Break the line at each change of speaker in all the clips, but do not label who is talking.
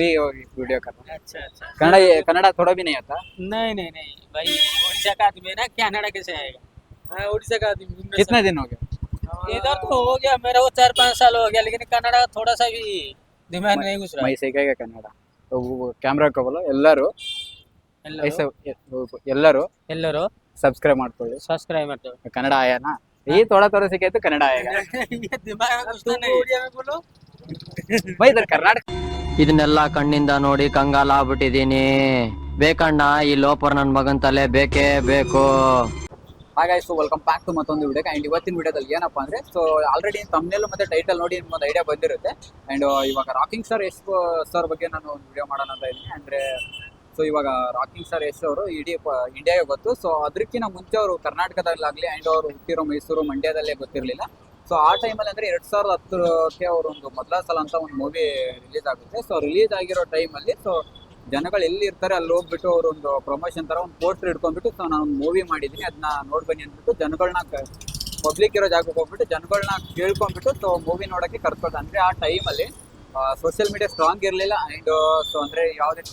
Video कर रहा हूँ।
अच्छा
कन्नड़ा थोड़ा भी नहीं आता।
नहीं भाई उड़ीसा का आदमी है ना, कनाडा कैसे आएगा। हाँ उड़ीसा का आदमी
कितने दिन हो गए?
इधर तो हो गया मेरा वो 4-5 साल हो गया, लेकिन कनाडा थोड़ा सा भी दिमाग नहीं घुस रहा
ಮೈ ಸೈಕಾಗ ಕನ್ನಡ ಕ್ಯಾಮ್ರಾ ಹಾಕೋಬಲ್ಲ ಎಲ್ಲರೂ ಎಲ್ಲರೂ
ಎಲ್ಲರೂ
ಸಬ್ಸ್ಕ್ರೈಬ್ ಮಾಡ್ಕೊಳ್ಳಿ.
सब्सक्राइब ಮಾಡ್ತಾರೆ
ಕನ್ನಡ ಆಯಾನಾ ಈ थोड़ा थोड़ा सीखे तो कन्नड़ आएगा.
ये दिमाग में घुसता नहीं उड़िया में बोलो
भाई इधर कर्नाटक
ಇದನ್ನೆಲ್ಲ ಕಣ್ಣಿಂದ ನೋಡಿ ಕಂಗಾಲ ಆಗ್ಬಿಟ್ಟಿದೀನಿ. ಬೇಕಣ್ಣ ಈ ಲೋಪರ್ ನನ್ ಮಗನ್ ತಲೆ ಬೇಕೇ ಬೇಕು.
ಹಾಗಾಗಿ ಸೊ ವೆಲ್ಕಮ್ ಬ್ಯಾಕ್ ಟು ಮತ್ತೊಂದು ವಿಡಿಯೋಗೆ. ಆ್ಯಂಡ್ ಇವತ್ತಿನ ವಿಡಿಯೋದಲ್ಲಿ ಏನಪ್ಪಾ ಅಂದರೆ ಸೊ ಆಲ್ರೆಡಿ ತಮ್ಮನೇಲು ಮತ್ತು ಟೈಟಲ್ ನೋಡಿ ನಿಮ್ಗೊಂದು ಐಡಿಯಾ ಬಂದಿರುತ್ತೆ. ಆ್ಯಂಡ್ ಇವಾಗ ರಾಕಿಂಗ್ ಸ್ಟಾರ್ ಯಶ್ ಸರ್ ಬಗ್ಗೆ ನಾನು ಒಂದು ವಿಡಿಯೋ ಮಾಡೋಣ ಅಂತ ಇದ್ದೀನಿ. ಅಂದರೆ ಸೊ ಇವಾಗ ರಾಕಿಂಗ್ ಸ್ಟಾರ್ ಯಶ್ ಅವರು ಇಡೀ ಇಂಡಿಯಾಗೆ ಗೊತ್ತು. ಸೊ ಅದಕ್ಕಿಂತ ಮುಂಚೆ ಅವರು ಕರ್ನಾಟಕದಲ್ಲಾಗಲಿ ಆ್ಯಂಡ್ ಅವರು ಹುಟ್ಟಿರೋ ಮೈಸೂರು ಮಂಡ್ಯದಲ್ಲೇ ಗೊತ್ತಿರಲಿಲ್ಲ. ಸೊ ಆ ಟೈಮಲ್ಲಿ ಅಂದರೆ 2010ಕ್ಕೆ ಅವರು ಒಂದು ಮೊದಲ ಸಲ ಅಂತ ಒಂದು ಮೂವಿ ರಿಲೀಸ್ ಆಗುತ್ತೆ. ಸೊ ರಿಲೀಸ್ ಆಗಿರೋ ಟೈಮಲ್ಲಿ ಸೊ ಜನಗಳು ಎಲ್ಲಿ ಇರ್ತಾರೆ ಅಲ್ಲಿ ಹೋಗ್ಬಿಟ್ಟು ಅವರು ಒಂದು ಪ್ರಮೋಷನ್ ಥರ ಒಂದು ಪೋಸ್ಟರ್ ಇಟ್ಕೊಂಡ್ಬಿಟ್ಟು ಸೊ ನಾನು ಒಂದು ಮೂವಿ ಮಾಡಿದ್ದೀನಿ ಅದನ್ನ ನೋಡ್ಬನ್ನಿ ಅಂದ್ಬಿಟ್ಟು ಜನಗಳನ್ನ ಪಬ್ಲಿಕ್ ಇರೋ ಜಾಗಕ್ಕೆ ಹೋಗ್ಬಿಟ್ಟು ಜನಗಳನ್ನ ಕೇಳ್ಕೊಂಡ್ಬಿಟ್ಟು ಸೊ ಮೂವಿ ನೋಡೋಕ್ಕೆ ಕರ್ಕೊಂಡು. ಅಂದರೆ ಆ ಟೈಮಲ್ಲಿ ಸೋಷಿಯಲ್ ಮೀಡಿಯಾ ಸ್ಟ್ರಾಂಗ್ ಇರಲಿಲ್ಲ. ಆ್ಯಂಡ್ ಸೊ ಅಂದರೆ ಯಾವುದೇ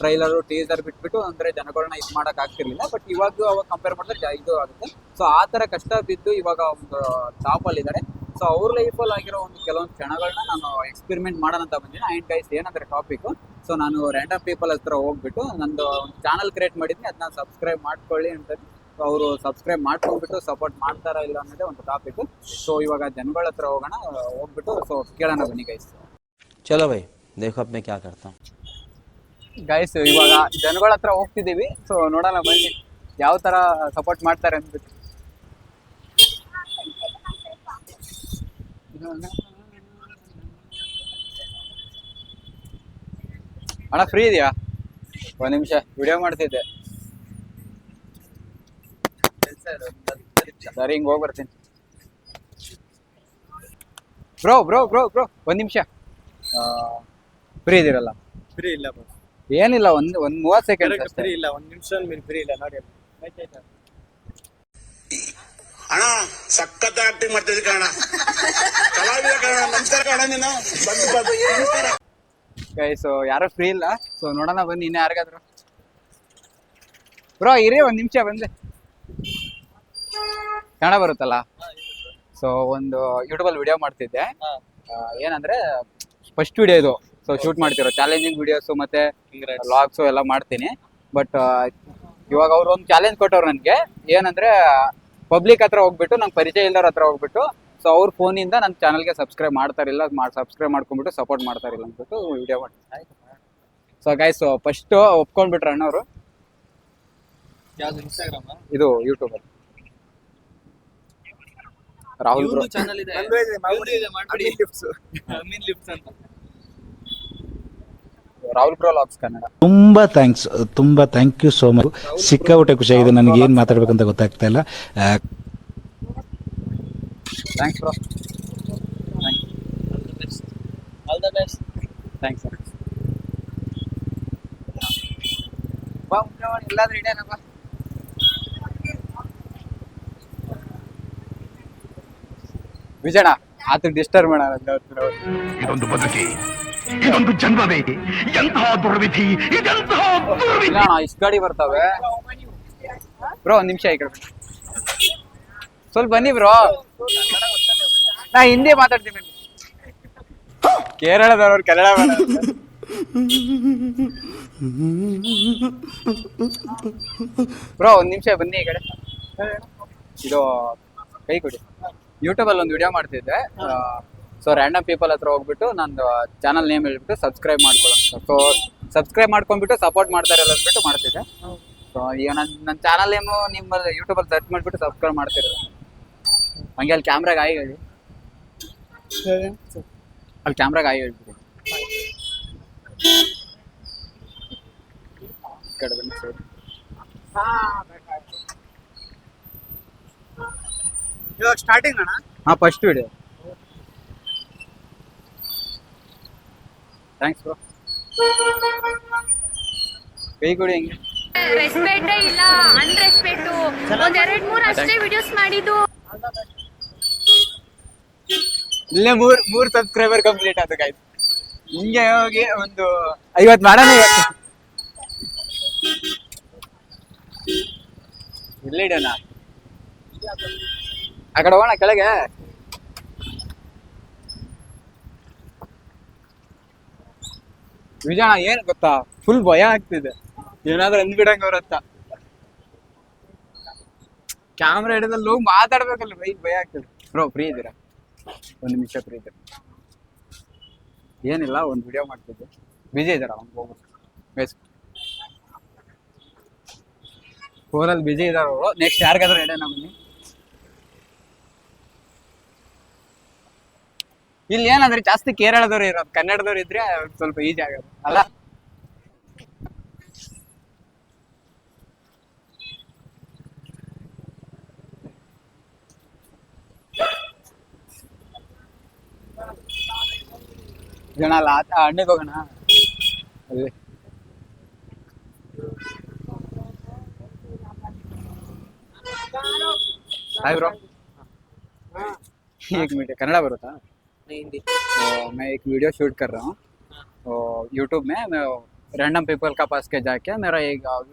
ಟ್ರೈಲರು ಟೀಸರ್ ಬಿಟ್ಬಿಟ್ಟು ಅಂದರೆ ಜನಗಳನ್ನ ಇದು ಮಾಡೋಕೆ ಆಗ್ತಿರ್ಲಿಲ್ಲ. ಬಟ್ ಇವಾಗ ಅವಾಗ ಕಂಪೇರ್ ಮಾಡಿದ್ರೆ ಇದು ಆಗುತ್ತೆ. ಸೊ ಆ ಥರ ಕಷ್ಟ ಬಿದ್ದು ಇವಾಗ ಒಂದು ಟಾಪಲ್ಲಿದ್ದಾರೆ. ಸೊ ಅವ್ರ ಲೈಫಲ್ಲಿ ಆಗಿರೋ ಒಂದು ಕೆಲವೊಂದು ಕ್ಷಣಗಳನ್ನ ನಾನು ಎಕ್ಸ್ಪೆರಿಮೆಂಟ್ ಮಾಡೋಣ ಅಂತ ಬಂದಿದ್ದೀನಿ. ಆ್ಯಂಡ್ ಗೈಸ್ ಏನಂದರೆ ಟಾಪಿಕ್ಕು ಸೊ ನಾನು ರ್ಯಾಂಡಮ್ ಪೀಪಲ್ ಹತ್ರ ಹೋಗ್ಬಿಟ್ಟು ನಂದು ಒಂದು ಚಾನಲ್ ಕ್ರಿಯೇಟ್ ಮಾಡಿದ್ದೀನಿ, ಅದನ್ನ ಸಬ್ಸ್ಕ್ರೈಬ್ ಮಾಡ್ಕೊಳ್ಳಿ ಅಂತ. ಅವರು ಸಬ್ಸ್ಕ್ರೈಬ್ ಮಾಡ್ಕೊಂಡ್ಬಿಟ್ಟು ಸಪೋರ್ಟ್ ಮಾಡ್ತಾರಾ ಇಲ್ಲ ಅನ್ನೋದೇ ಒಂದು ಟಾಪಿಕ್ಕು. ಸೊ ಇವಾಗ ಜನಗಳ ಹತ್ರ ಹೋಗೋಣ, ಹೋಗ್ಬಿಟ್ಟು ಸೊ ಕೇಳೋಣ ಬನ್ನಿ ಗೈಸ್.
ಚಲೋ ಭೈ ದೇಖೋ ಅಪ್ ಮೇ ಕ್ಯಾ ಕರ್ತಾ ಹೂಂ.
ಗೈಸ್ ಇವಾಗ ಜನಗಳ ಹತ್ರ ಹೋಗ್ತಿದ್ದೀವಿ. ಸೊ ನೋಡೋಣ ಬನ್ನಿ ಯಾವ ಥರ ಸಪೋರ್ಟ್ ಮಾಡ್ತಾರೆ ಅಂದ್ಬಿಟ್ಟು. ಅಣ್ಣ ಫ್ರೀ ಇದೆಯಾ? ಒಂದು ನಿಮಿಷ ವಿಡಿಯೋ ಮಾಡ್ತಿದ್ದೆ ಸರಿ, ಹಿಂಗೆ ಹೋಗಿ ಬರ್ತೀನಿ. ಬ್ರೋ ಬ್ರೋ ಬ್ರೋ ಬ್ರೋ ಒಂದು ನಿಮಿಷ ಫ್ರೀ ಇದಿರಲ್ಲ?
ಫ್ರೀ ಇಲ್ಲ ಬಸ್,
ಏನಿಲ್ಲ, ಒಂದು 30 ಸೆಕೆಂಡ್
ಫ್ರೀ ಇಲ್ಲ, ಒಂದು ನಿಮಿಷ మీరు ಫ್ರೀ ಇಲ್ಲ ನೋಡಿ.
ಅಣ್ಣ ಸಖತ್ ಆಕ್ಟಿಂಗ್ ಮಾಡ್ತಿದ್ದೆ ಕಣ, ಕಲಾವಿದ ಕಣ. ನಮಸ್ಕಾರ ಕಣ, ನೀನು ನಮಸ್ಕಾರ.
ಸೊ ಯಾರು ಫ್ರೀ ಇಲ್ಲ. ಸೊ ನೋಡೋಣ ಬನ್ನಿ ಇನ್ನು ಯಾರಿಗಾದ್ರು. ಬ್ರೋ ಇರಿ ಒಂದು ನಿಮಿಷ ಬಂದೆ. ಕನ್ನಡ ಬರುತ್ತಲ್ಲ? ಸೊ ಒಂದು ಯೂಟ್ಯೂಬಲ್ಲಿ ವಿಡಿಯೋ ಮಾಡ್ತಿದ್ದೆ. ಏನಂದ್ರೆ ಫಸ್ಟ್ ವಿಡಿಯೋ ಇದು. ಸೊ ಶೂಟ್ ಮಾಡ್ತಿರೋ ಚಾಲೆಂಜಿಂಗ್ ವಿಡಿಯೋಸು ಮತ್ತೆ ವ್ಲಾಗ್ಸು ಎಲ್ಲ ಮಾಡ್ತೀನಿ. ಬಟ್ ಇವಾಗ ಅವ್ರು ಒಂದು ಚಾಲೆಂಜ್ ಕೊಟ್ಟವ್ರು ನನಗೆ. ಏನಂದ್ರೆ ಪಬ್ಲಿಕ್ ಹತ್ರ ಹೋಗ್ಬಿಟ್ಟು, ನಂಗೆ ಪರಿಚಯ ಇಲ್ಲವ್ರ ಹತ್ರ ಹೋಗ್ಬಿಟ್ಟು ಸೊ ಅವ್ರ ಫೋನಿಂದ ನನ್ನ ಚಾನಲ್ಗೆ ಸಬ್ಸ್ಕ್ರೈಬ್ ಮಾಡ್ತಾರಿಲ್ಲ, ಸಬ್ಸ್ಕ್ರೈಬ್ ಮಾಡ್ಕೊಂಡ್ಬಿಟ್ಟು ಸಪೋರ್ಟ್ ಮಾಡ್ತಾರಿಲ್ಲ ಅಂದ್ಬಿಟ್ಟು ವಿಡಿಯೋ ಮಾಡ್ತೀನಿ. ಸೊ ಗೈಸ್ ಫಸ್ಟ್ ಒಪ್ಕೊಂಡ್ಬಿಟ್ರೆ ಅಣ್ಣವರು.
ಯಾವ್ದು ಇನ್ಸ್ಟಾಗ್ರಾಮ್?
ಇದು ಯೂಟ್ಯೂಬಲ್ಲಿ ರಾಹುಲ್ ಬ್ರೋ
ಚಾನಲ್ ಇದೆ, ಮಾಡ್ಬಿಡಿ. ಮೀನ್ ಲಿಫ್ಟ್ಸ್ ಅಂತ
ರಾಹುಲ್ ಬ್ರೋ ವ್ಲಾಗ್ಸ್ ಕನ್ನಡ.
ತುಂಬಾ ಥ್ಯಾಂಕ್ ಯು ಸೋ ಮಚ್. ಸಿಕ್ಕಾಪಟ್ಟೆ ಖುಷಿಯಾಗಿದೆ. ನನಗೆ ಏನು ಮಾತಾಡ್ಬೇಕಂತ ಗೊತ್ತಾಗ್ತಾ ಇಲ್ಲ.
Thanks bro.
All the best.
Thanks sir. ಬಾ ಎಲ್ಲಾದ್ರೂ ಇಡೇನಪ್ಪ. ವಿಜಯಣ್ಣ ಆತ ಡಿಸ್ಟರ್ಬ್ ಮಾಡೋಣ.
ಇದೊಂದು ಬದುಕಿ, ಇದೊಂದು ಜನ್ಮವೇ, ಎಂತಹ ದುರ್ವಿಧಿ, ಇದೆಂತಹ ದುರ್ವಿಧಿ.
ಇಲ್ಲ ಅಣ್ಣ ಇಷ್ಟು ಗಾಡಿ ಬರ್ತವೆ ಬ್ರೋ. ಒಂದು ನಿಮಿಷ ಈ ಕಡೆ ಸ್ವಲ್ಪ ಬನ್ನಿ ಬ್ರೋ. ನಾ ಹಿಂದಿ ಮಾತಾಡ್ತೀನಿ. ಕೇರಳದವ್ರು ಕನ್ನಡ ಬ್ರೋ. ಒಂದು ನಿಮಿಷ ಬನ್ನಿ ಈ ಕಡೆ. ಇದು ಕೈ ಕೊಡಿ. ಯೂಟ್ಯೂಬಲ್ಲಿ ಒಂದು ವಿಡಿಯೋ ಮಾಡ್ತಿದ್ದೆ. ಸೊ ರ್ಯಾಂಡಮ್ ಪೀಪಲ್ ಹತ್ರ ಹೋಗ್ಬಿಟ್ಟು ನಂದು ಚಾನಲ್ ನೇಮ್ ಹೇಳ್ಬಿಟ್ಟು ಸಬ್ಸ್ಕ್ರೈಬ್ ಮಾಡ್ಕೊಳ್ಳೋಣ. ಸೊ ಸಬ್ಸ್ಕ್ರೈಬ್ ಮಾಡ್ಕೊಂಡ್ಬಿಟ್ಟು ಸಪೋರ್ಟ್ ಮಾಡ್ತಾರಲ್ಲ ಅಂದ್ಬಿಟ್ಟು ಮಾಡ್ತಿದ್ದೆ. ಸೊ ಈಗ ನನ್ನ ಚಾನಲ್ ನೇಮು ನಿಮ್ಮ ಯೂಟ್ಯೂಬಲ್ಲಿ ಸರ್ಚ್ ಮಾಡಿಬಿಟ್ಟು ಸಬ್ಸ್ಕ್ರೈಬ್ ಮಾಡ್ತಿರೋದು. ಹಂಗೆ ಅಲ್ಲಿ ಕ್ಯಾಮ್ರಾಗೆ ಆಗಿ ಹೇಳಿ, ಅಲ್ಲಿ ಕ್ಯಾಮ್ರಾಗೆ ಆಗಿ ಹೇಳ್ಬಿಟ್ಟು ಕಡೆ ಬನ್ನಿ ಸರ್.
ಇವಾಗ ಸ್ಟಾರ್ಟಿಂಗ್ ಅಣ್ಣ?
ಹಾಂ ಫಸ್ಟ್ ವಿಡಿಯೋ. Thanks bro. ಕೈ ಕೊಡಿ ಹೆಂಗೆ.
ರೆಸ್ಪೆಕ್ಟೇ ಇಲ್ಲ, ಅನ್ರೆಸ್ಪೆಕ್ಟು. ಒಂದ್ 2-3 ಅಷ್ಟೇ ವಿಡಿಯೋಸ್ ಮಾಡಿದ್ದು.
ಇಲ್ಲೇ ಮೂರ್ ಸಬ್ಸ್ಕ್ರೈಬರ್ ಕಂಪ್ಲೀಟ್ ಆಯ್ತು ಗಾಯ್ಸ್. ಹಿಂಗೆ ಹೋಗಿ ಒಂದು 50 ಮಾಡೋಣ ಇಲ್ಲೇ ಇಡೋಣ ಆ ಕಡೆ ಹೋಗೋಣ ಕೆಳಗೆ. ವಿಜಯಣ್ಣ ಏನ್ ಗೊತ್ತಾ, ಫುಲ್ ಭಯ ಆಗ್ತಿದೆ, ಏನಾದ್ರೂ ಅಂದ್ಬಿಡಂಗ ಅವ್ರತ್ತ. ಕ್ಯಾಮ್ರಾ ಹಿಡಿದಲ್ಲಿ ಹೋಗಿ ಮಾತಾಡ್ಬೇಕಲ್ಲ, ಭಯ ಆಗ್ತದೆ. ಬ್ರೋ ಫ್ರೀ ಇದ್ದೀರಾ? 1 ನಿಮಿಷ ಫ್ರೀ ಇದ್ದೀರಾ? ಏನಿಲ್ಲ, ಒಂದು ವಿಡಿಯೋ ಮಾಡ್ತಿದ್ದೆ. ಬಿಜಿ ಇದ್ದಾರ ಹೋಗ್ಬೇಕು, ಫೋನಲ್ಲಿ ಬಿಜಿ ಇದಾರ ಅವರು. ನೆಕ್ಸ್ಟ್ ಯಾರಿಗಾದ್ರೂ ಹೇಳೋಣ ಬನ್ನಿ. ಇಲ್ಲಿ ಏನಂದ್ರೆ ಜಾಸ್ತಿ ಕೇರಳದವ್ರು ಇರೋದು, ಕನ್ನಡದವ್ರು ಇದ್ರೆ ಸ್ವಲ್ಪ ಈಜಿ ಆಗೋದು ಅಲ್ಲ. ಜನ ಅಲ್ಲ, ಹಣ್ಣಿಗೆ ಹೋಗೋಣ ಅಲ್ಲಿ. हाय ब्रो, एक मिनट, कन्नड़ा बरुत्ता?
हिंदी।
मैं एक वीडियो शूट कर रहा हूँ यूट्यूब में। मैं रैंडम पीपल का पास के जाके मेरा एक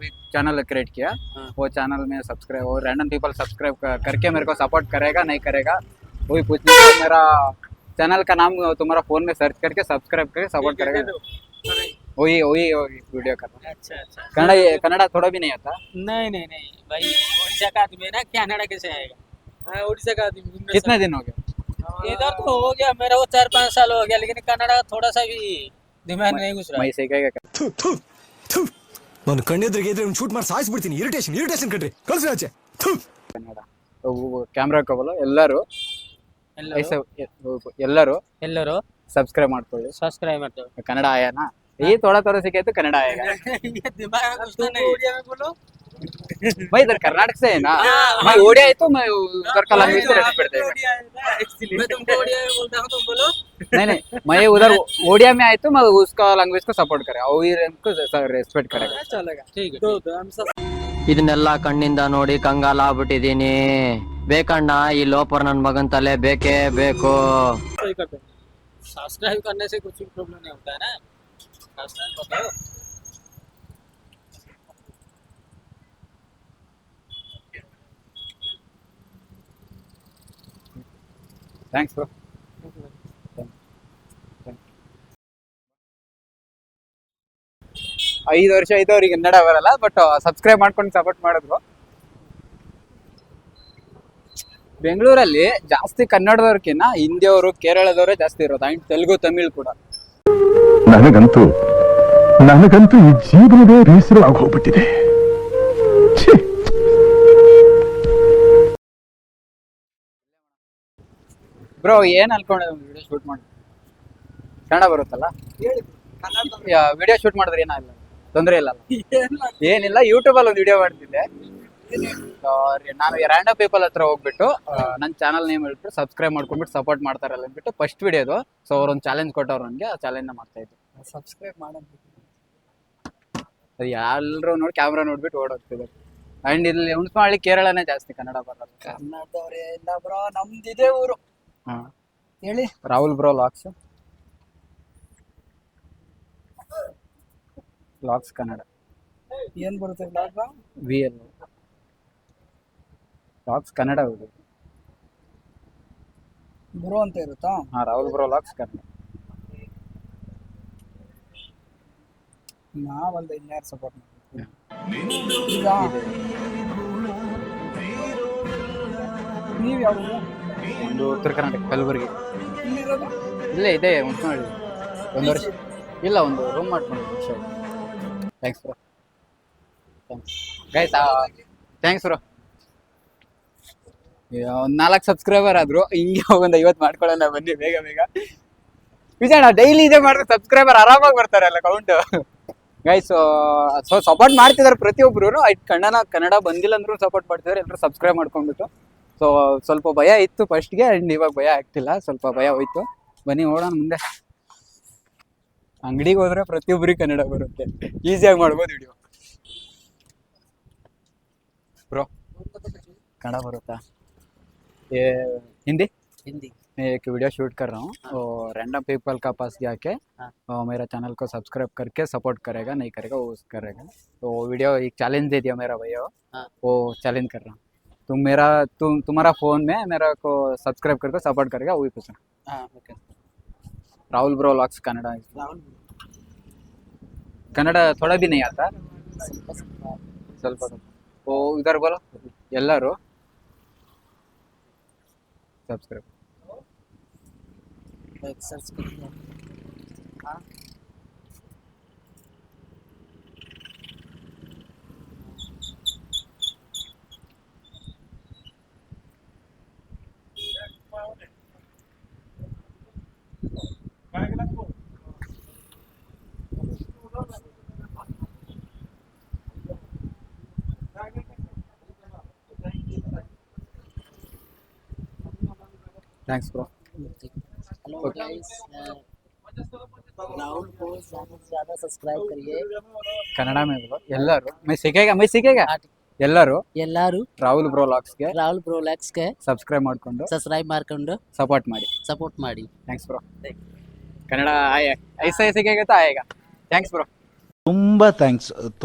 चैनल क्रिएट किया। वो चैनल में सब्सक्राइब, वो रैंडम पीपल सब्सक्राइब करके मेरे को सपोर्ट करेगा नहीं करेगा वही पूछने को। मेरा चैनल का नाम तुम्हारा फ़ोन में सर्च करके सब्सक्राइब करके सपोर्ट करेगा। वही वही वीडियो कर रहा हूँ।
अच्छा।
कन्नड़ा थोड़ा भी नहीं आता?
नहीं भाई, उड़ीसा का आदमी है ना, कनाडा कैसे आएगा? हाँ, उड़ीसा का आदमी।
कितने दिन हो गए?
इधर तो हो गया मेरा वो 4-5 साल हो गया, लेकिन कनाडा थोड़ा सा भी दिमाग नहीं घुस रहा।
मैं सीखेगा क्या?
ನಾನು ಕಣ್ಣೆದ್ರಿಗೆ ಇದ್ರೆ ಶೂಟ್ ಮಾಡಿ ಸಾಯಿಸ್ಬಿಡ್ತೀನಿ. ಇರಿಟೇಷನ್ ಕಣ್ರಿ, ಕಳ್ಸಿ ಆಚೆ.
कन्नड़ा तो कैमरा को बोलो ಎಲ್ಲರೂ ऐसे
ಎಲ್ಲರೂ
सब्सक्राइब ಮಾಡ್ಕೊಳ್ಳಿ.
सब्सक्राइब ಮಾಡ್ತೇವೆ.
कन्नड़ा आया ना, ये थोड़ा सीखे तो कन्नड़ा आएगा।
ये दिमाग में घुसता नहीं। उड़िया में बोलो।
भाई इधर कर्नाटक से है ना, मैं ओडिया है तो मैं उधर का लैंग्वेज से रेस्पेक्ट देगा।
मैं तुमको उड़िया में बोलता हूँ, तुम बोलो।
नहीं मैं उधर ओडिया में आए तो मैं उसका लैंग्वेज को सपोर्ट करेगा, वही हमको रेस्पेक्ट करेगा।
चलेगा, ठीक है।
ಇದನ್ನೆಲ್ಲ ಕಣ್ಣಿಂದ ನೋಡಿ ಕಂಗಾಲಾಗ್ಬಿಟ್ಟಿದೀನಿ. ಬೇಕಣ್ಣ, ಈ ಲೋಪರ್ ನನ್ ಮಗನ್ ತಲೆ ಬೇಕೇ ಬೇಕು.
सब्सक्राइब करने से कुछ भी प्रॉब्लम नहीं होता है ना, सब्सक्राइब बताओ।
Thanks bro. 5 ವರ್ಷ ಆಯ್ತು ಅವ್ರಿಗೆ ಕನ್ನಡ ಬರಲ್ಲ, ಬಟ್ ಸಬ್ಸ್ಕ್ರೈಬ್ ಮಾಡ್ಕೊಂಡು ಸಪೋರ್ಟ್ ಮಾಡಿದ್ರು. ಬೆಂಗಳೂರಲ್ಲಿ ಜಾಸ್ತಿ ಕನ್ನಡದವ್ರಕ್ಕಿಂತ ಹಿಂದಿಯವರು ಕೇರಳದವರೇ ಜಾಸ್ತಿ ಇರೋದು, ಅಂಡ್ ತೆಲುಗು ತಮಿಳ್ ಕೂಡ.
ನನಗಂತೂ ಈ ಜೀವನವೇ ಬೇಸರ ಆಗೋಗ್ಬಿಟ್ಟಿದೆ.
ಬ್ರೋ ಏನ್ ಅನ್ಕೊಂಡೆ ವಿಡಿಯೋ ಶೂಟ್ ಮಾಡಿ? ಕನ್ನಡ ಬರುತ್ತಲ್ಲ, ವಿಡಿಯೋ ಶೂಟ್ ಮಾಡಿದ್ರೆ ಏನಾಗಲ್ಲ, ತೊಂದರೆ ಇಲ್ಲ? ಏನಿಲ್ಲ, ಯೂಟ್ಯೂಬ್ ಅಲ್ಲಿ ಒಂದು ವಿಡಿಯೋ ಮಾಡ್ತಿದ್ದೆ. ನಾನು ರ್ಯಾಂಡಮ್ ಪೀಪಲ್ ಹತ್ರ ಹೋಗ್ಬಿಟ್ಟು ನನ್ನ ಚಾನಲ್ ನೇಮ್ ಹೇಳ್ಬಿಟ್ಟು ಸಬ್ಸ್ಕ್ರೈಬ್ ಮಾಡ್ಕೊಂಡ್ಬಿಟ್ಟು ಸಪೋರ್ಟ್ ಮಾಡ್ತಾರಲ್ಲ ಅಂದ್ಬಿಟ್ಟು ಫಸ್ಟ್ ವಿಡಿಯೋದು. ಸೊ ಅವ್ರೊಂದು ಚಾಲೆಂಜ್ ಕೊಟ್ಟವ್ರು ನನಗೆ, ಆ ಚಾಲೆಂಜ್ ಮಾಡ್ತಾ ಇದ್ದೆ. ಸಬ್ಸ್ಕ್ರೈಬ್ ಮಾಡೋದು ಎಲ್ಲರೂ ನೋಡಿ ಕ್ಯಾಮ್ರಾ ನೋಡ್ಬಿಟ್ಟು ಓಡೋಗ್ತಿದ್ದಾರೆ. ಅಂಡ್ ಇಲ್ಲಿ ಹುಣಸನಹಳ್ಳಿ ಕೇರಳನೇ ಜಾಸ್ತಿ, ಕನ್ನಡ ಬರಲ್ಲ.
ಕನ್ನಡದವ್ರೆ ಇಲ್ಲ ಬ್ರೋ, ನಮ್ದಿದೆ ಊರು.
ಹಾ
ಹೇಳಿ.
Rahul bro vlogs Kannada.
ಏನ್ ಬರುತ್ತೆ blog?
VL vlogs Kannada.
Bro ಅಂತ ಇರುತ್ತಾ?
ಹಾ, ರಾಹುಲ್ ಬ್ರೋ ಲಾಕ್ಸ್ ಕನ್ನಡ.
ನಾವಲ್ದ ಇನ್ಯಾರು ಸಪೋರ್ಟ್ ಮಾಡ್ತೀವಿ ಈಗ? ನೀವು ಯಾವ?
ಒಂದು ಉತ್ತರ ಕರ್ನಾಟಕ, ಕಲಬುರಗಿ.
ಇಲ್ಲಿರೋದು?
ಇಲ್ಲೇ ಇದೆ ಹುಣಸನಹಳ್ಳಿ. 1 ವರ್ಷ ಇಲ್ಲ, ಒಂದು ರೂಮ್ ಮಾಡ್ಕೊಂಡು. Thanks bro. Guys thanks bro. ಒಂದು 4 ಸಬ್ಸ್ಕ್ರೈಬರ್ ಆದ್ರು, ಹಿಂಗೆ ಒಂದು 50 ಮಾಡ್ಕೊಳ್ಳೋಣ ಬನ್ನಿ ಬೇಗ. ವಿಜಯಣ್ಣ ಡೈಲಿ ಇದೇ ಮಾಡಿದ್ರೆ ಸಬ್ಸ್ಕ್ರೈಬರ್ ಆರಾಮಾಗಿ ಬರ್ತಾರಲ್ಲ ಕೌಂಟ್. ಗೈಸ್ ಸೊ ಸಪೋರ್ಟ್ ಮಾಡ್ತಿದ್ದಾರೆ ಪ್ರತಿಯೊಬ್ರು. ಕನ್ನಡ ಬಂದಿಲ್ಲ ಅಂದ್ರೂ ಸಪೋರ್ಟ್ ಮಾಡ್ತಿದ್ದಾರೆ, ಎಲ್ಲರೂ ಸಬ್ಸ್ಕ್ರೈಬ್ ಮಾಡ್ಕೊಂಡ್ಬಿಟ್ಟು. ಸೊ ಸ್ವಲ್ಪ ಭಯ ಇತ್ತು ಫಸ್ಟ್ಗೆ, ಆ್ಯಂಡ್ ಇವಾಗ ಭಯ ಆಗ್ತಿಲ್ಲ, ಸ್ವಲ್ಪ ಭಯ ಹೋಯ್ತು. ಬನ್ನಿ ನೋಡೋಣ ಮುಂದೆ. ಅಂಗಡಿಗೆ ಹೋದ್ರೆ ಪ್ರತಿಯೊಬ್ಬರಿಗೆ ಕನ್ನಡ ಬರುತ್ತೆ, ಈಸಿಯಾಗಿ ಮಾಡ್ಬೋದು ವಿಡಿಯೋ. ಬ್ರೋ ಕನ್ನಡ ಬರುತ್ತಾ? ಹಿಂದಿ मैं एक वीडियो शूट कर रहा हूँ और रैंडम पीपल का पास जाके मेरा चैनल को सब्सक्राइब करके सपोर्ट करेगा नहीं करेगा वो करेगा। तो वीडियो एक चैलेंज दे दिया मेरा भैया, वो चैलेंज कर रहा हूँ। तुम्हारा फ़ोन में मेरा को सब्सक्राइब करके सपोर्ट करेगा वही पूछा।
Okay
Rahul bro vlogs Kannada. Kannada थोड़ा भी नहीं आता, ಸ್ವಲ್ಪ वो इधर बोलो ಎಲ್ಲರೂ सब्सक्राइब।
सर्च करिए।
Thanks bro.
Hello guys, Rahul को ज़्यादा सब्सक्राइब करिए।
कन्नड़ में बोलो ಎಲ್ಲರೂ मैं सीखेगा ಎಲ್ಲರೂ ರಾಹುಲ್ ಬ್ರೋ ವ್ಲಾಗ್ಸ್ಗೆ
ರಾಹುಲ್ ಬ್ರೋಲಾಕ್ಸ್ಗೆ
ಸಬ್ಸ್ಕ್ರೈಬ್ ಮಾಡ್ಕೊಂಡು
ಸಬ್ಸ್ಕ್ರೈಬ್ ಮಾಡ್ಕೊಂಡು
ಸಪೋರ್ಟ್ ಮಾಡಿ।
ಸಪೋರ್ಟ್ ಮಾಡಿ।
Thanks bro. ಕನ್ನಡ ಐಸಾ ಸಿಕ್ಕೇगा तो आएगा। Thanks bro.
ತುಂಬ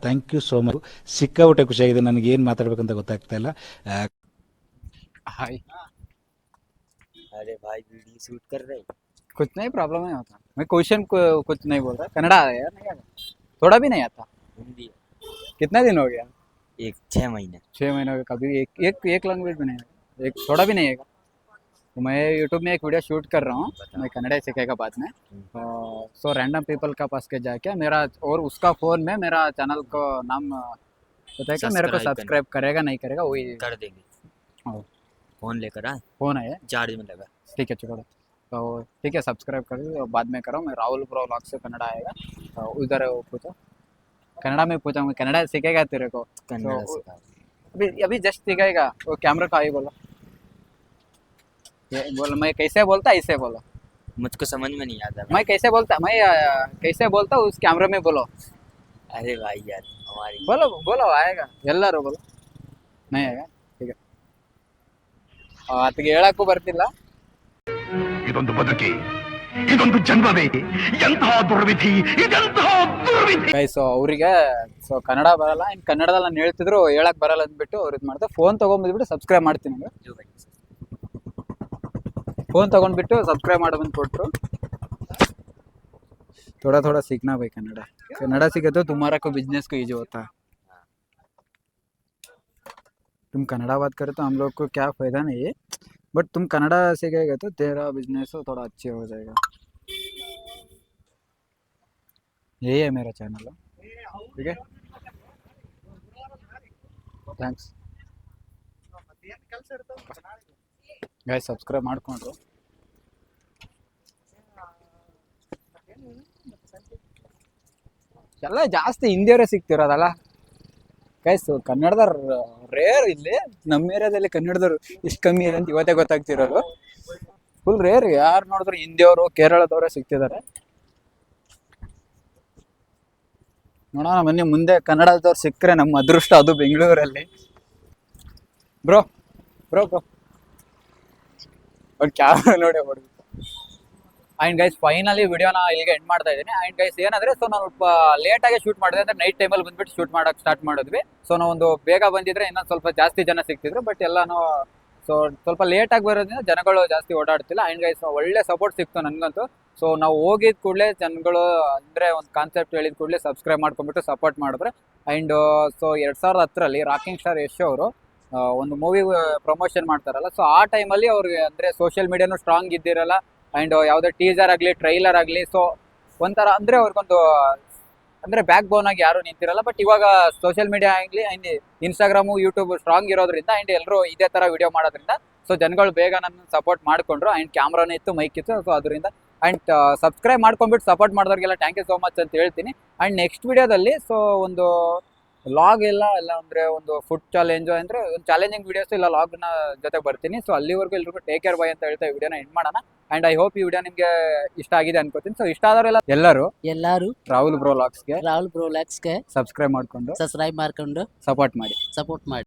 ಥ್ಯಾಂಕ್ ಯು ಸೋ ಮಚ್. ಸಿಕ್ಕಾಪಟ್ಟೆ ಖುಷಿಯಾಗಿದೆ. ನನಗೆ ಏನು ಮಾತಾಡ್ಬೇಕಂತ ಗೊತ್ತಾಗ್ತಾ ಇಲ್ಲ.
हाय
अरे भाई वीडियो शूट कर रहे
कुछ नहीं प्रॉब्लम है होता। मैं क्वेश्चन कुछ नहीं बोल रहा। कन्नड़ा आया नहीं आता, थोड़ा भी नहीं आता।
हिंदी
कितना दिन हो गया?
6 महीने
6 महीने हो गए। कभी एक लैंग्वेज भी नहीं है, एक थोड़ा भी नहीं है। तो मैं यूट्यूब में एक वीडियो शूट कर रहा हूँ, मैं कन्नड़ा सीखेगा बाद में। सो रैंडम पीपल का पास के जाके मेरा और उसका फ़ोन में मेरा चैनल को नाम पता है कि मेरे को सब्सक्राइब करेगा नहीं करेगा वही
कर देंगे।
हाँ।
फोन लेकर आ,
फ़ोन है
चार्ज में लगा।
ठीक है चलो। तो ठीक है सब्सक्राइब कर दो, बाद में करो। मैं राहुल ब्रो व्लॉग से कन्नड़ा आएगा। तो उधर वो पूछो कन्नड़ा में पूछा, मैं कन्नड़ा सीखेगा तेरे को।
कन्नड़ा
तो
सिखा।
अभी जस्ट सीखेगा। वो कैमरा का ही बोलो, ये बोलो मैं कैसे बोलता ऐसे बोलो।
मुझको समझ में नहीं आता।
मैं कैसे बोलता उस कैमरा में बोलो।
अरे भाई यार हमारी
बोलो आएगा ಎಲ್ಲರೂ बोलो। नहीं आएगा ठीक है। ಅದಕ್ಕೆ ಹೇಳಕ್ಕೂ ಬರ್ತಿಲ್ಲ।
ಇದೊಂದು ಬದುಕಿ, ಇದೊಂದು ಜನ್ಮವೇ, ಎಂತಹ ದುರ್ವಿಧಿ, ಇದೆಂತಹ ದುರ್ವಿಧಿ.
ಗೈಸ್ ಅವರಿಗೆ ಸೊ ಕನ್ನಡ ಬರಲ್ಲ, ಇನ್ನು ಕನ್ನಡದಲ್ಲಿ ನಾನು ಹೇಳ್ತಿದ್ರು ಹೇಳಕ್ ಬರಲ್ಲ ಅಂದ್ಬಿಟ್ಟು ಅವ್ರು ಇದು ಮಾಡ್ತಾರೆ। ಫೋನ್ ತೊಗೊಂಡ್ಬಿಟ್ಟು ಸಬ್ಸ್ಕ್ರೈಬ್ ಮಾಡ್ತೀನಿ ನಾನು। फ़ोन तಗೊಂಡ್ಬಿಟ್ಟು सब्सक्राइब मारो बंद कोट्ರು। थोड़ा सीखना भाई कन्नड़ा सीखे तो तुम्हारा को बिजनेस को ईजी होता है। तुम कन्नड़ा बात करे तो हम लोग को क्या फ़ायदा नहीं है, बट तुम कन्नड़ा सीखेगा तो तेरा बिजनेस थोड़ा अच्छे हो जाएगा। यही है मेरा चैनल, ठीक है। थैंक्स गाइस, सब्सक्राइब ಮಾಡ್ಕೊಂಡ್ರು। ಎಲ್ಲ ಜಾಸ್ತಿ ಹಿಂದಿಯವರೇ ಸಿಗ್ತಿರೋದಲ್ಲ ಗೈಸ್। ಕನ್ನಡದವ್ರು ರೇರ್ ಇಲ್ಲಿ ನಮ್ಮ ಏರಿಯಾದಲ್ಲಿ ಕನ್ನಡದವ್ರು ಇಷ್ಟು ಕಮ್ಮಿ ಇದೆ ಅಂತ ಇವತ್ತೇ ಗೊತ್ತಾಗ್ತಿರೋದು। ಫುಲ್ ರೇರ್, ಯಾರು ನೋಡಿದ್ರು ಹಿಂದಿಯವರು ಕೇರಳದವರೇ ಸಿಗ್ತಿದ್ದಾರೆ। ನೋಡೋಣ ಬನ್ನಿ ಮುಂದೆ ಕನ್ನಡದವ್ರು ಸಿಕ್ಕರೆ ನಮ್ಮ ಅದೃಷ್ಟ, ಅದು ಬೆಂಗಳೂರಲ್ಲಿ। ಬ್ರೋ ಬ್ರೋ ಬ್ರೋ ಒಂದು ಕ್ಯಾಮ್ರಾ ನೋಡಿ ಹೊಡ್ದು। ಆ್ಯಂಡ್ ಗೈಸ್ ಫೈನಲಿ ವಿಡಿಯೋನ ಇಲ್ಲಿಗೆ ಎಂಡ್ ಮಾಡ್ತಾ ಇದ್ದೀನಿ। ಆ್ಯಂಡ್ ಗೈಸ್ ಏನಂದರೆ ಸೊ ನಾವು ಸ್ವಲ್ಪ ಲೇಟಾಗಿ ಶೂಟ್ ಮಾಡಿದೆ ಅಂದರೆ ನೈಟ್ ಟೈಮಲ್ಲಿ ಬಂದುಬಿಟ್ಟು ಶೂಟ್ ಮಾಡೋಕ್ಕೆ ಸ್ಟಾರ್ಟ್ ಮಾಡಿದ್ವಿ। ಸೊ ನಾವು ಒಂದು ಬೇಗ ಬಂದಿದ್ರೆ ಇನ್ನೊಂದು ಸ್ವಲ್ಪ ಜಾಸ್ತಿ ಜನ ಸಿಗ್ತಿದ್ರು, ಬಟ್ ಎಲ್ಲನೂ ಸೊ ಸ್ವಲ್ಪ ಲೇಟಾಗಿ ಬರೋದ್ರಿಂದ ಜನಗಳು ಜಾಸ್ತಿ ಓಡಾಡ್ತಿಲ್ಲ। ಆ್ಯಂಡ್ ಗೈಸ್ ಒಳ್ಳೆ ಸಪೋರ್ಟ್ ಸಿಕ್ತು ನನಗಂತೂ। ಸೊ ನಾವು ಹೋಗಿದ ಕೂಡಲೇ ಜನಗಳು ಅಂದರೆ ಒಂದು ಕಾನ್ಸೆಪ್ಟ್ ಹೇಳಿದ ಕೂಡಲೇ ಸಬ್ಸ್ಕ್ರೈಬ್ ಮಾಡ್ಕೊಂಡ್ಬಿಟ್ಟು ಸಪೋರ್ಟ್ ಮಾಡಿದ್ರೆ। ಆ್ಯಂಡ್ ಸೊ 2010ರಲ್ಲಿ ರಾಕಿಂಗ್ ಸ್ಟಾರ್ ಯಶ್ ಅವರು ಒಂದು ಮೂವಿ ಪ್ರಮೋಷನ್ ಮಾಡ್ತಾರಲ್ಲ, ಸೊ ಆ ಟೈಮಲ್ಲಿ ಅವ್ರಿಗೆ ಅಂದರೆ ಸೋಷಿಯಲ್ ಮೀಡಿಯಾನು ಸ್ಟ್ರಾಂಗ್ ಇದ್ದಿರಲ್ಲ। ಆ್ಯಂಡ್ ಯಾವುದೇ ಟೀಸರ್ ಆಗಲಿ ಟ್ರೈಲರ್ ಆಗಲಿ ಸೊ ಒಂಥರ ಅಂದರೆ ಅವ್ರಿಗೊಂದು ಅಂದರೆ ಬ್ಯಾಕ್ ಬೋನ್ ಆಗಿ ಯಾರೂ ನಿಂತಿರಲ್ಲ। ಬಟ್ ಇವಾಗ ಸೋಷಿಯಲ್ ಮೀಡಿಯಾ ಆಗಲಿ ಆ್ಯಂಡ್ ಇನ್ಸ್ಟಾಗ್ರಾಮು ಯೂಟ್ಯೂಬ್ ಸ್ಟ್ರಾಂಗ್ ಇರೋದ್ರಿಂದ ಆ್ಯಂಡ್ ಎಲ್ಲರೂ ಇದೇ ಥರ ವಿಡಿಯೋ ಮಾಡೋದ್ರಿಂದ ಸೊ ಜನಗಳು ಬೇಗ ನನ್ನ ಸಪೋರ್ಟ್ ಮಾಡಿಕೊಂಡ್ರು। ಆ್ಯಂಡ್ ಕ್ಯಾಮ್ರಾನೇ ಇತ್ತು, ಮೈಕ್ ಇತ್ತು, ಸೊ ಅದರಿಂದ ಆ್ಯಂಡ್ ಸಬ್ಸ್ಕ್ರೈಬ್ ಮಾಡ್ಕೊಂಡ್ಬಿಟ್ಟು ಸಪೋರ್ಟ್ ಮಾಡಿದವ್ರಿಗೆಲ್ಲ ಥ್ಯಾಂಕ್ ಯು ಸೋ ಮಚ್ ಅಂತ ಹೇಳ್ತೀನಿ। ಆ್ಯಂಡ್ ನೆಕ್ಸ್ಟ್ ವಿಡಿಯೋದಲ್ಲಿ ಸೊ ಒಂದು ಲಾಗ್ ಎಲ್ಲ ಅಂದರೆ ಒಂದು ಫುಡ್ ಚಾಲೆಂಜು ಅಂದರೆ ಒಂದು ಚಾಲೆಂಜಿಂಗ್ ವೀಡಿಯೋಸ್ ಇಲ್ಲ ಲಾಗ್ನ ಜೊತೆ ಬರ್ತೀನಿ। ಸೊ ಅಲ್ಲಿವರೆಗೂ ಎಲ್ರಿಗೂ ಟೇಕ್ ಕೇರ್ ಬೈ ಅಂತ ಹೇಳ್ತಾ ಈ ವಿಡಿಯೋನ ಎಂಡ್ ಮಾಡೋಣ। ಆ್ಯಂಡ್ ಐ ಹೋಪ್ ಈ ವಿಡಿಯೋ ನಿಮಗೆ ಇಷ್ಟ ಆಗಿದೆ ಅನ್ಕೋತೀನಿ। ಸೊ ಇಷ್ಟ ಆದವರೆಲ್ಲ ಎಲ್ಲರೂ ರಾಹುಲ್ ಬ್ರೋ ವ್ಲಾಗ್ಸ್ಗೆ
ರಾಹುಲ್ ಬ್ರೋಲಾಕ್ಸ್ಗೆ
ಸಬ್ಸ್ಕ್ರೈಬ್ ಮಾಡ್ಕೊಂಡು
ಸಬ್ಸ್ಕ್ರೈಬ್ ಮಾಡ್ಕೊಂಡು
ಸಪೋರ್ಟ್ ಮಾಡಿ।